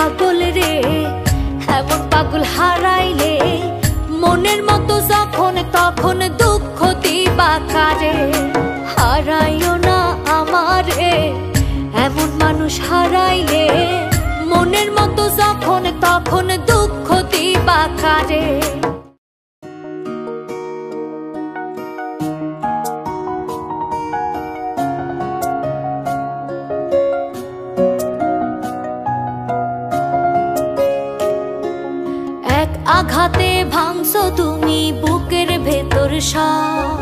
পাগল রে, এমন পাগল হারাইলে মনের মতো যখন তখন দুঃখ দিবা কারে। হারাইও না আমারে, এমন মানুষ হারাইলে মনের মতো যখন তখন দুঃখ দিবা কারে। এক আঘাতে ভাঙছো তুমি বুকের ভেতর সব,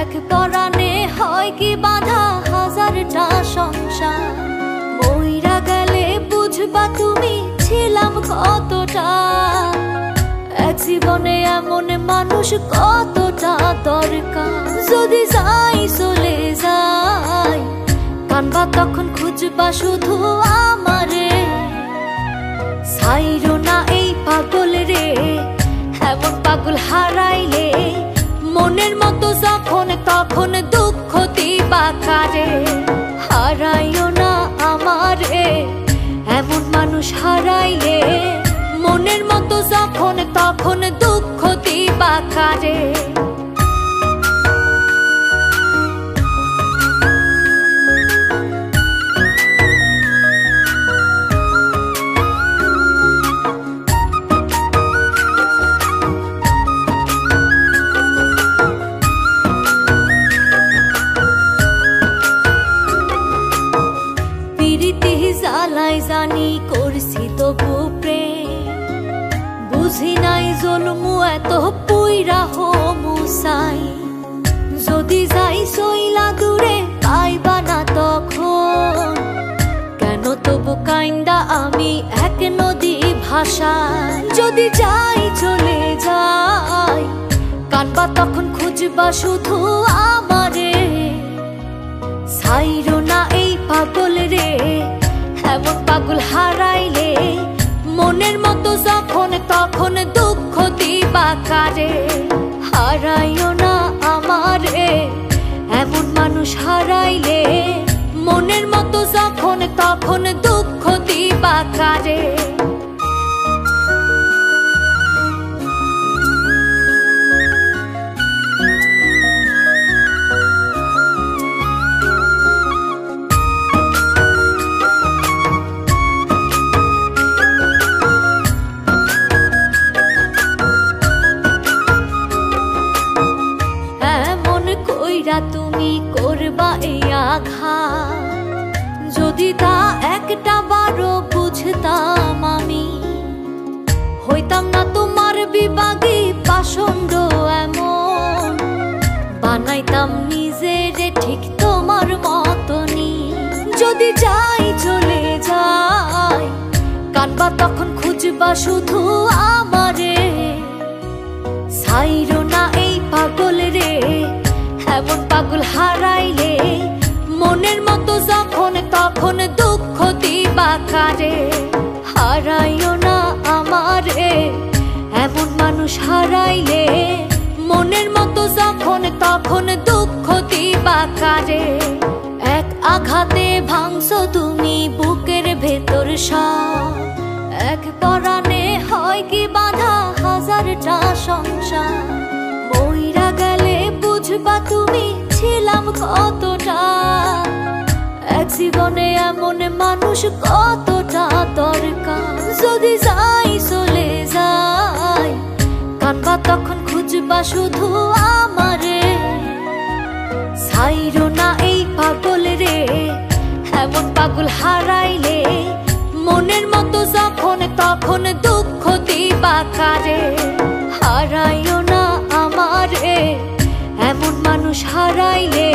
এক পরাণে হয় কি বাঁধা হাজারটা সংসার। মইরা গেলে বুঝবা তুমি ছিলাম কতটা, এক জীবনে এমন মানুষ কতটা দরকার। যদি যাই চলে যাই কানবা তখন খুঁজবা শুধু আমারে। ছাইরো না এই পাগল রে, এমন পাগল হারাইলে মনের মতো যখন তখন দুঃখ দিবা কারে। হারাইও না আমারে, এমন মানুষ হারাইলে মনের মতো যখন তখন দুঃখ দিবা কারে। জ্বালাই জানি করছি তবু প্রেম, বুঝি নাই জন্মু এত পুইরা হোমুসাই। যদি যাই সইলা দূরে পাইবা না তখন, কেন তবু কাইন্দা আমি এক নদী ভাষায়। যদি যাই চলে যাই কানবা তখন খুঁজবা শুধু আমারে। ছাইরো না এই পাগল রে, এমন পাগল হারাইলে মনের মতো যখন তখন দুঃখ দিবা কারে। হারাইও না আমারে, এমন মানুষ হারাইলে মনের মতো যখন তখন দুঃখ দিবা কারে। তুমি করবা এই আঘাত, যদি তা একটা বারো বুঝতাম আমি, হইতাম না তোমার বিবাগী পাষণ্ড এমন। বানাইতাম নিজের ঠিক তোমার মতনই। যদি যাই চলে যাই কানবা তখন খুঁজবা শুধু আমারে। ছাইরো না এই পাগল রে, এমন পাগল হারাইলে মনের মতো যখন তখন দুঃখ দিবা কারে। হারাইও না আমারে, এমন মানুষ হারাইলে মনের মতো যখন তখন দুঃখ দিবা কারে। এক আঘাতে ভাঙছো তুমি বুকের ভেতর সব, এক পরাণে হয় কি বাঁধা হাজারটা সংসার। মইরা গেলে বুঝবা তুমি ছিলাম কতটা, এক জীবনে এমন মানুষ কতটা দরকার। যদি যাই চলে যাই কানবা তখন খুঁজবা শুধু আমারে। ছাইরো না এই পাগল রে, এমন পাগল হারাইলে মনের মতো যখন তখন দুঃখ দিবা কারে। হারাইও না আমারে, এমন মানুষ হারাইলে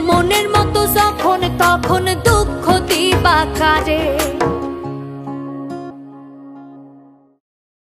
মনের মতো যখন তখন দুঃখ দিবা কারে।